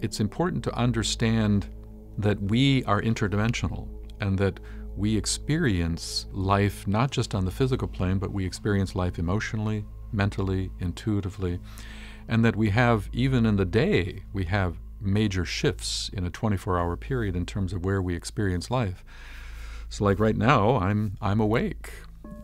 it's important to understand that we are interdimensional and that we experience life not just on the physical plane, but we experience life emotionally, mentally, intuitively, and that we have, even in the day, we have major shifts in a 24-hour period in terms of where we experience life. So like right now, I'm awake.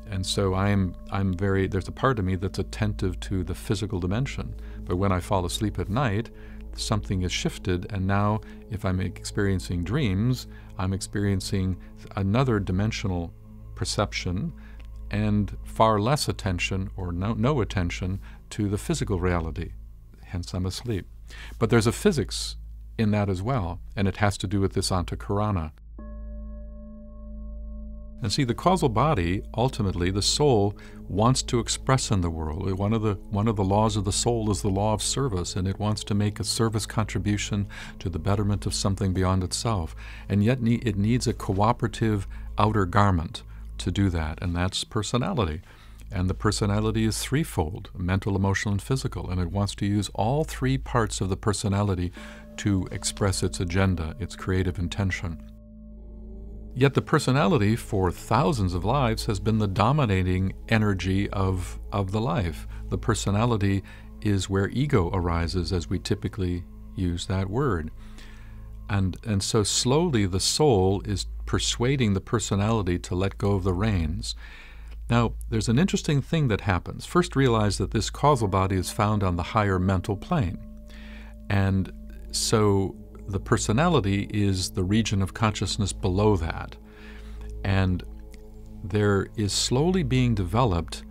And so there's a part of me that's attentive to the physical dimension. But when I fall asleep at night, something is shifted, and now if I'm experiencing dreams, I'm experiencing another dimensional perception and far less attention or no attention to the physical reality. Hence I'm asleep. But there's a physics in that as well, and it has to do with this Antahkarana. And see, the causal body, ultimately, the soul, wants to express in the world. One of the laws of the soul is the law of service, and it wants to make a service contribution to the betterment of something beyond itself. And yet it needs a cooperative outer garment to do that, and that's personality. And the personality is threefold: mental, emotional, and physical. And it wants to use all three parts of the personality to express its agenda, its creative intention. Yet the personality for thousands of lives has been the dominating energy of the life. The personality is where ego arises, as we typically use that word. And so slowly the soul is persuading the personality to let go of the reins. Now, there's an interesting thing that happens. First, realize that this causal body is found on the higher mental plane. And so the personality is the region of consciousness below that. And there is slowly being developed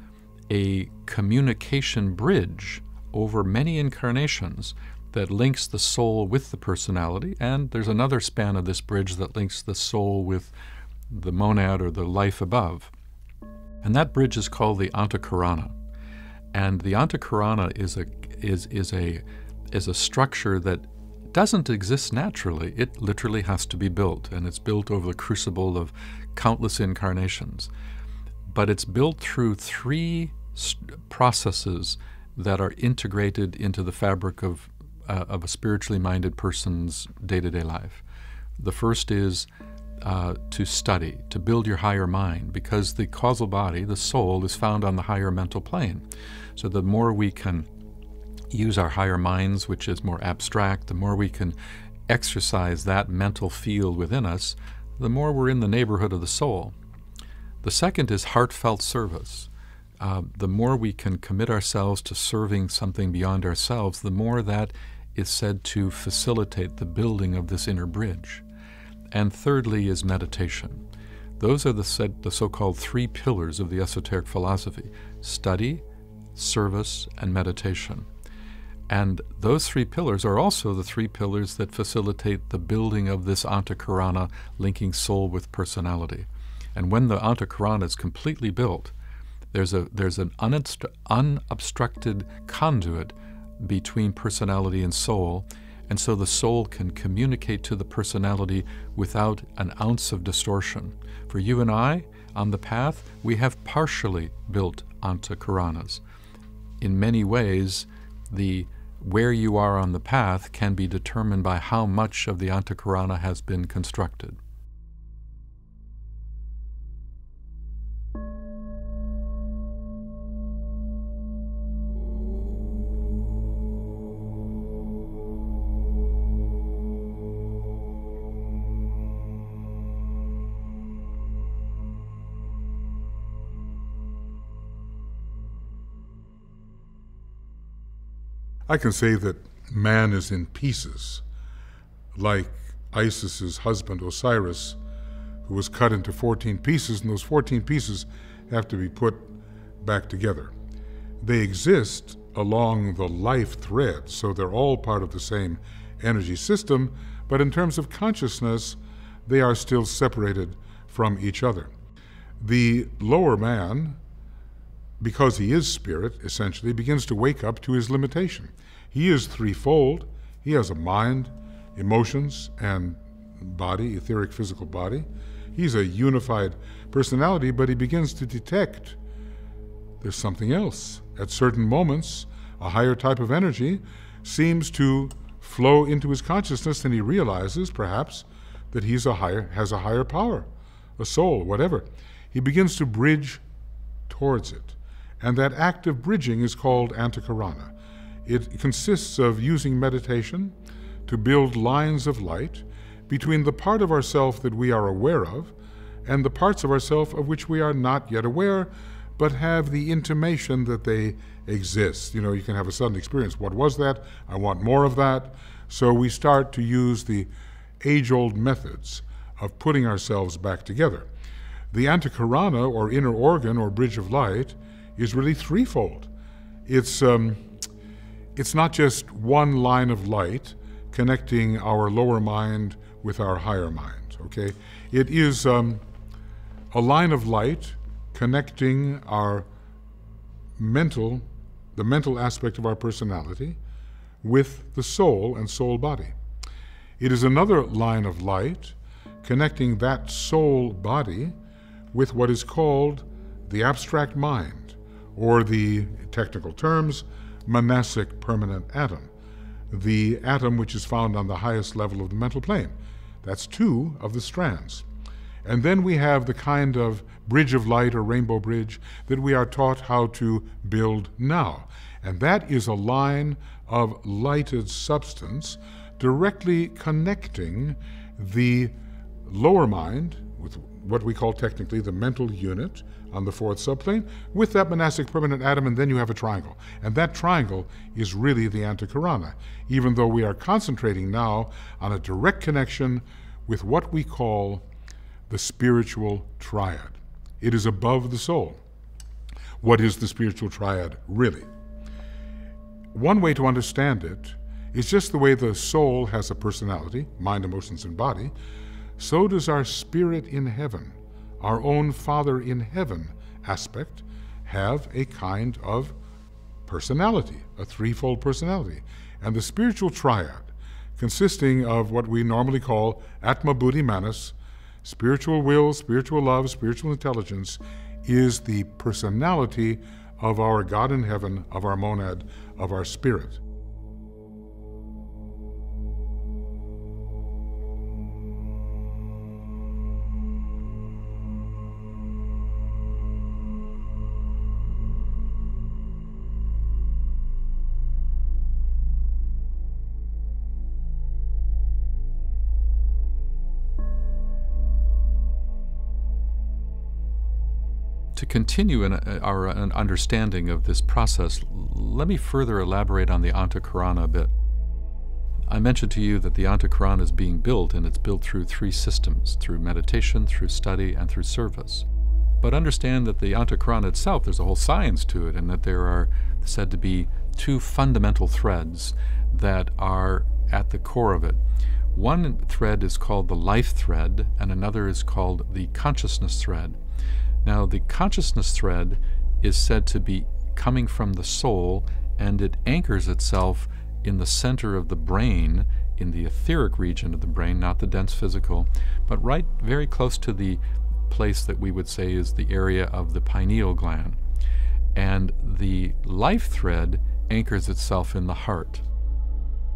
a communication bridge over many incarnations that links the soul with the personality. And there's another span of this bridge that links the soul with the monad or the life above. And that bridge is called the Antahkarana. And the Antahkarana is a structure that doesn't exist naturally. It literally has to be built, and it's built over the crucible of countless incarnations. But it's built through three processes that are integrated into the fabric of a spiritually minded person's day-to-day life. The first is to study, to build your higher mind, because the causal body, the soul, is found on the higher mental plane. So the more we can use our higher minds, which is more abstract, the more we can exercise that mental field within us, the more we're in the neighborhood of the soul. The second is heartfelt service. The more we can commit ourselves to serving something beyond ourselves, the more that is said to facilitate the building of this inner bridge. And thirdly is meditation. Those are the so-called three pillars of the esoteric philosophy: study, service, and meditation. And those three pillars are also the three pillars that facilitate the building of this Antahkarana, linking soul with personality. And when the Antahkarana is completely built, there's an unobstructed conduit between personality and soul, and so the soul can communicate to the personality without an ounce of distortion. For you and I, on the path, we have partially built Antahkaranas. In many ways, where you are on the path can be determined by how much of the Antahkarana has been constructed. I can say that man is in pieces, like Isis's husband Osiris, who was cut into 14 pieces, and those 14 pieces have to be put back together. They exist along the life thread, so they're all part of the same energy system, but in terms of consciousness, they are still separated from each other. The lower man, because he is spirit, essentially, begins to wake up to his limitation. He is threefold. He has a mind, emotions, and body, etheric physical body. He's a unified personality, but he begins to detect there's something else. At certain moments, a higher type of energy seems to flow into his consciousness, and he realizes, perhaps, that has a higher power, a soul, whatever. He begins to bridge towards it. And that act of bridging is called Antahkarana. It consists of using meditation to build lines of light between the part of ourself that we are aware of and the parts of ourself of which we are not yet aware, but have the intimation that they exist. You know, you can have a sudden experience. What was that? I want more of that. So we start to use the age-old methods of putting ourselves back together. The Antahkarana, or inner organ, or bridge of light, is really threefold. It's not just one line of light connecting our lower mind with our higher mind, okay? It is a line of light connecting the mental aspect of our personality with the soul and soul body. It is another line of light connecting that soul body with what is called the abstract mind, or the technical terms, monadic permanent atom, the atom which is found on the highest level of the mental plane. That's two of the strands. And then we have the kind of bridge of light, or rainbow bridge, that we are taught how to build now. And that is a line of lighted substance directly connecting the lower mind, with what we call technically the mental unit on the fourth subplane, with that monadic permanent atom, and then you have a triangle. And that triangle is really the Antahkarana, even though we are concentrating now on a direct connection with what we call the spiritual triad. It is above the soul. What is the spiritual triad really? One way to understand it is just the way the soul has a personality, mind, emotions, and body, so does our spirit in heaven, our own Father in heaven aspect, have a kind of personality, a threefold personality. And the spiritual triad, consisting of what we normally call Atma, Buddhi, Manas, spiritual will, spiritual love, spiritual intelligence, is the personality of our God in heaven, of our monad, of our spirit. To continue in our understanding of this process, let me further elaborate on the Antahkarana a bit. I mentioned to you that the Antahkarana is being built, and it's built through three systems: through meditation, through study, and through service. But understand that the Antahkarana itself, there's a whole science to it, and that there are said to be two fundamental threads that are at the core of it. One thread is called the life thread, and another is called the consciousness thread. Now, the consciousness thread is said to be coming from the soul, and it anchors itself in the center of the brain, in the etheric region of the brain, not the dense physical, but right very close to the place that we would say is the area of the pineal gland. And the life thread anchors itself in the heart.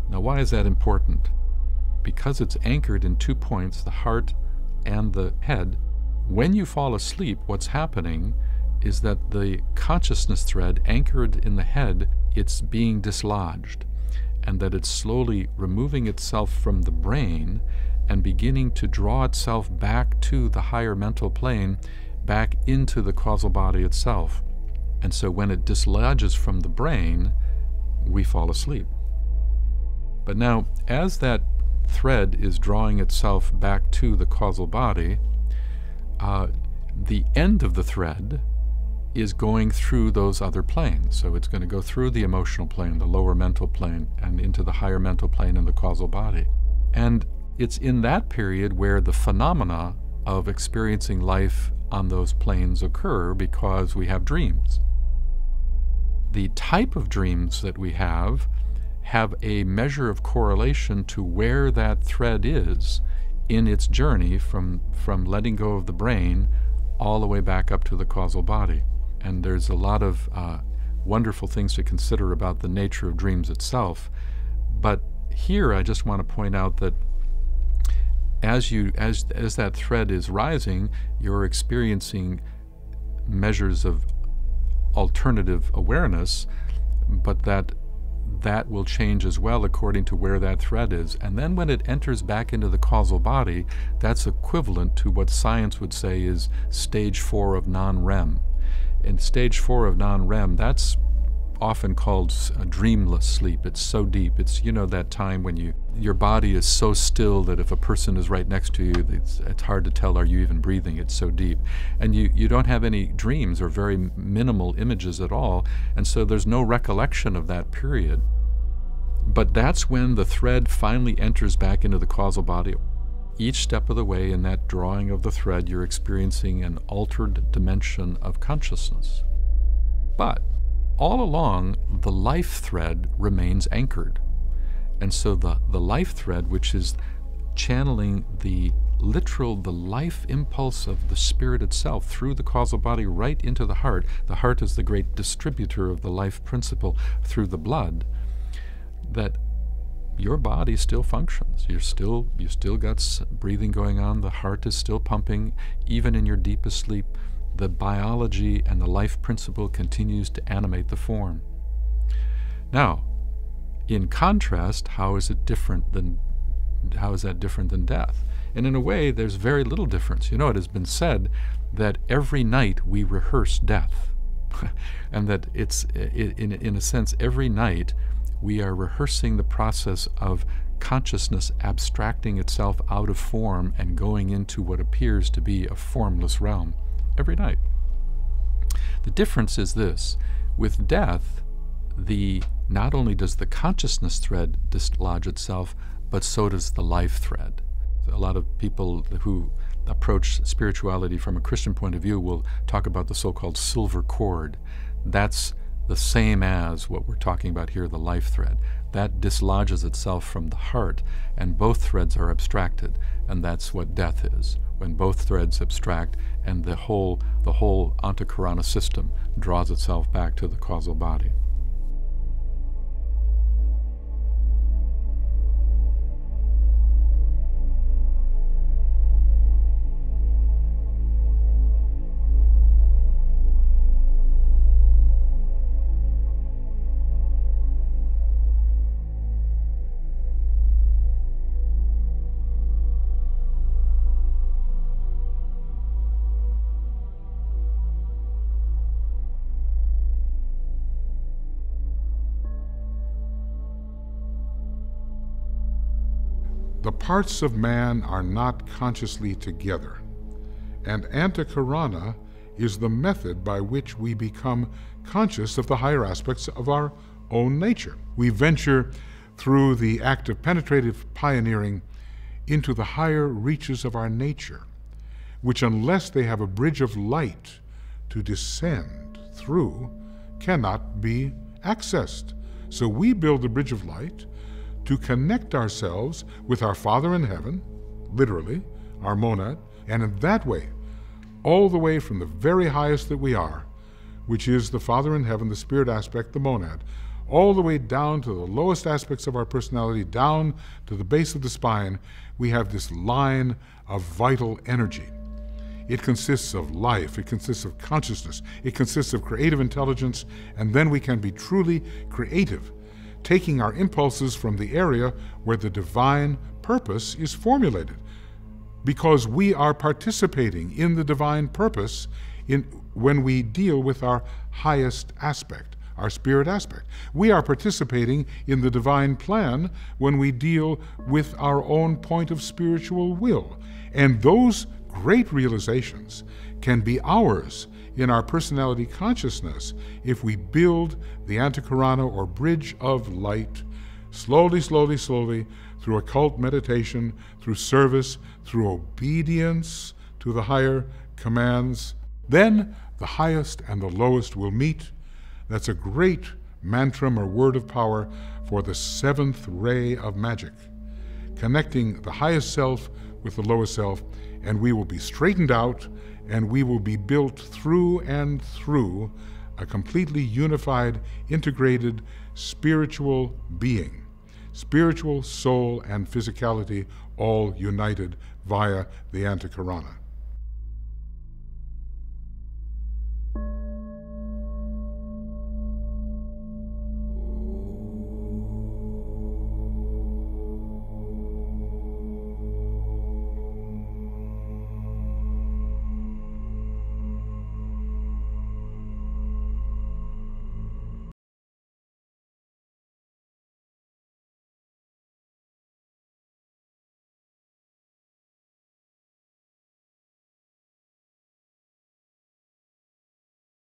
Now, why is that important? Because it's anchored in 2 points, the heart and the head. When you fall asleep, what's happening is that the consciousness thread anchored in the head, it's being dislodged, and that it's slowly removing itself from the brain and beginning to draw itself back to the higher mental plane, back into the causal body itself. And so when it dislodges from the brain, we fall asleep. But now, as that thread is drawing itself back to the causal body, the end of the thread is going through those other planes. So it's going to go through the emotional plane, the lower mental plane, and into the higher mental plane in the causal body. And it's in that period where the phenomena of experiencing life on those planes occur, because we have dreams. The type of dreams that we have a measure of correlation to where that thread is in its journey from letting go of the brain all the way back up to the causal body. And there's a lot of wonderful things to consider about the nature of dreams itself. But here I just want to point out that as that thread is rising, you're experiencing measures of alternative awareness, but that will change as well according to where that thread is. And then when it enters back into the causal body, that's equivalent to what science would say is stage 4 of non-REM. In stage 4 of non-REM, that's often called a dreamless sleep. It's so deep. It's, that time when your body is so still that if a person is right next to you, it's hard to tell, are you even breathing? It's so deep. And you don't have any dreams or very minimal images at all, and so there's no recollection of that period. But that's when the thread finally enters back into the causal body. Each step of the way in that drawing of the thread, you're experiencing an altered dimension of consciousness. But all along, the life thread remains anchored. And so the life thread, which is channeling the life impulse of the spirit itself through the causal body right into the heart is the great distributor of the life principle through the blood, that your body still functions. You still got breathing going on, the heart is still pumping, even in your deepest sleep. The biology and the life principle continues to animate the form. Now, in contrast, how is that different than death? And in a way, there's very little difference. It has been said that every night we rehearse death, and that it's, in a sense, every night we are rehearsing the process of consciousness abstracting itself out of form and going into what appears to be a formless realm. Every night. The difference is this: with death, not only does the consciousness thread dislodge itself, but so does the life thread. A lot of people who approach spirituality from a Christian point of view will talk about the so-called silver cord. That's the same as what we're talking about here, the life thread. That dislodges itself from the heart, and both threads are abstracted, and that's what death is, when both threads abstract and the whole Antahkarana system draws itself back to the causal body. The parts of man are not consciously together, and Antahkarana is the method by which we become conscious of the higher aspects of our own nature. We venture through the act of penetrative pioneering into the higher reaches of our nature, which, unless they have a bridge of light to descend through, cannot be accessed. So we build a bridge of light to connect ourselves with our Father in heaven, literally, our monad, and in that way, all the way from the very highest that we are, which is the Father in heaven, the spirit aspect, the monad, all the way down to the lowest aspects of our personality, down to the base of the spine, we have this line of vital energy. It consists of life, it consists of consciousness, it consists of creative intelligence, and then we can be truly creative, taking our impulses from the area where the divine purpose is formulated, because we are participating in the divine purpose when we deal with our highest aspect, our spirit aspect. We are participating in the divine plan when we deal with our own point of spiritual will. And those great realizations can be ours in our personality consciousness if we build the Antahkarana, or bridge of light, slowly, slowly, slowly, through occult meditation, through service, through obedience to the higher commands. Then the highest and the lowest will meet. That's a great mantram or word of power for the seventh ray of magic, connecting the highest self with the lowest self, and we will be straightened out, and we will be built through and through a completely unified, integrated spiritual being, spiritual, soul, and physicality all united via the Antahkarana.